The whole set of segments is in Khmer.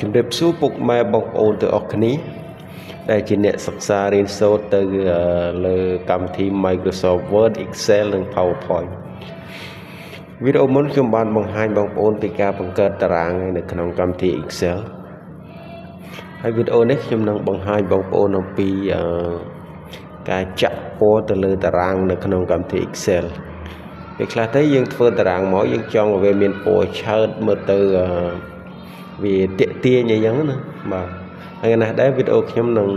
ជំរាបសួរពុកម៉ែបងប្អូនទាំងអស់គ្នាដែលជាអ្នកសិក្សារៀនសូត្រទៅលើកម្មវិធី Microsoft Word Excel និង PowerPoint វីដេអូមុនខ្ញុំបានបង្ហាញបងប្អូនពីការបង្កើតតារាងនៅក្នុងកម្មវិធី Excel ហើយវីដេអូនេះខ្ញុំនឹងបង្ហាញបងប្អូនអំពីការចាក់ពណ៌ទៅលើតារាងនៅក្នុងកម្មវិធី Excel ពេលខ្លះទៅយើងធ្វើតារាងមកយើងចង់ឲ្យវាមានពណ៌ឆើតមើលទៅវាទាក់ទាញអីចឹងណាបាទហើយណាស់ដែរវីដេអូខ្ញុំនឹង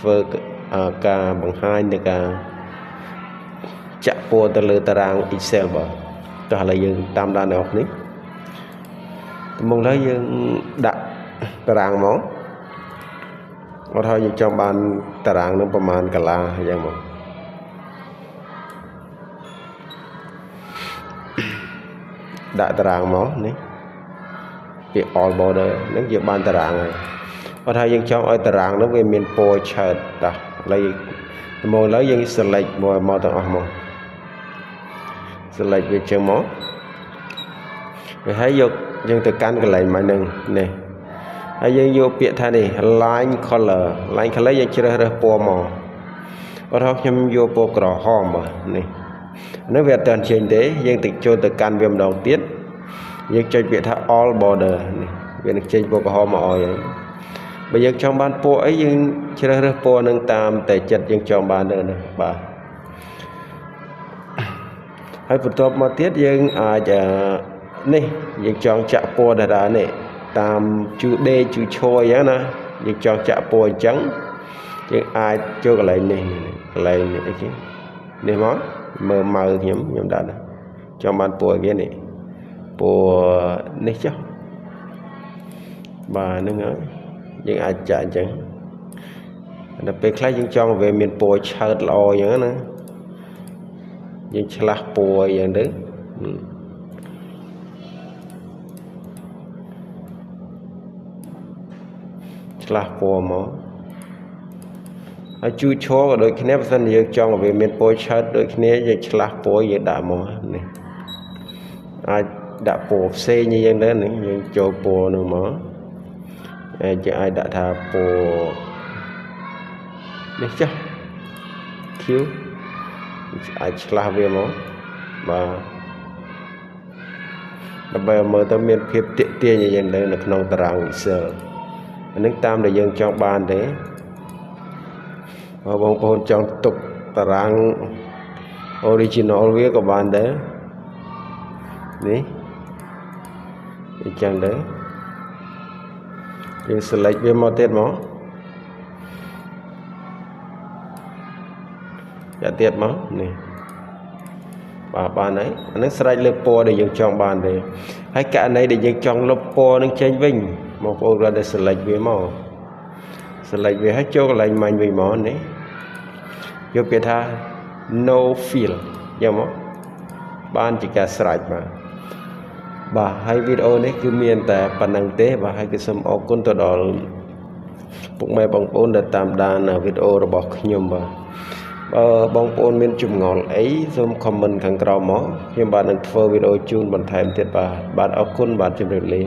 ធ្វើការបង្ហាញនៃការចាក់ពណ៌ទៅលើតារាង Excel បាទតោះឥឡូវយើងតាមដានអ្នកនេះដំបូងឡើយយើងដាក់តារាងមកអត់ហើយយើងចង់បានតារាងនឹងប្រមាណកាឡាអញ្ចឹងមកដាក់តារាងមកនេះពាក្យ all border ហ្នឹងជាបានតារាងហើយអត់ហើយយើងចង់ឲ្យតារាងនោះវាមានពណ៌ឆើតតោះឥឡូវដំបូងឡើយយើង select មកទាំងអស់មក select វាចឹងមកវាហើយយកយើងទៅកាន់កន្លែងមកនឹងនេះហើយយើងយកពាក្យថានេះ line color យើងជ្រើសរើសពណ៌មកអត់ហើយខ្ញុំយកពណ៌ក្រហមនេះនេះវាអត់ទាន់ចេញទេយើងទៅចូលទៅកាន់វាម្ដងទៀតយើងចុចពាក្យថា all border នេះវានឹងចេញពណ៌ក្រហមមកឲ្យហើយបើយើងចង់បានពណ៌អីយើងជ្រើសរើសពណ៌នឹងតាមតែចិត្តយើងចង់បានទៅណាបាទហើយបន្ទាប់មកទៀតយើងអាចនេះយើងចង់ចាក់ពណ៌តារានេះតាមជូដេជូឈរអញ្ចឹងណាយើងចង់ចាក់ពណ៌អញ្ចឹងយើងអាចចូលកន្លែងនេះកន្លែងនេះអីគេនេះមកមើលម៉ៅខ្ញុំដាក់ចង់បានពណ៌គេនេះពណ៌នេះចុះបាទហ្នឹងហើយយើងអាចចាក់អញ្ចឹងដល់ពេលខ្លះយើងចង់ឲ្យវាមានពណ៌ឆើតល្អអញ្ចឹងណាយើងឆ្លាស់ពណ៌អញ្ចឹងទៅឆ្លាស់ពណ៌មកហើយជូឈរក៏ដូចគ្នាបើសិនយើងចង់ឲ្យវាមានពណ៌ឆើតដូចគ្នាយើងឆ្លាស់ពណ៌យើងដាក់មកនេះអាចដាក់ពណ៌ផ្សេងអីយ៉ាងទៅនេះយើងចូលពណ៌នោះមកអាចដាក់ថាពណ៌នេះចុះ Q អាចឆ្លាស់វាមកបាទដើម្បីមើលទៅមានភាពទាក់ទាញយ៉ាងទៅនៅក្នុងតារាង Excel អានេះតាមដែលយើងចង់បានទេបើបងប្អូនចង់ទុកតារាង original វាក៏បានដែរនេះអញ្ចឹងដែរយើង select វាមកទៀតមកយ៉ាទៀតមកនេះបាទបានហើយអានេះស្រេចលើពណ៌ដែលយើងចង់បានទេហើយករណីដែលយើងចង់លុបពណ៌នឹងចេញវិញបងប្អូនគាត់តែ select វាមក select វាហើយចូលកន្លែងមាញ់វិញមកនេះយកពាក្យថា no fill យកមកបានជាការស្រេចបាទហើយវីដេអូនេះគឺមានតែប៉ុណ្្នឹងទេបាទហើយគឺសូមអរគុណទៅដល់ពុកម៉ែបងប្អូនដែលតាមដានវីដេអូរបស់ខ្ញុំបាទបើបងប្អូនមានចម្ងល់អីសូម comment ខាងក្រោមមកខ្ញុំបាទនឹងធ្វើវីដេអូជូនបន្ថែមទៀតបាទអរគុណបាទជម្រាបលា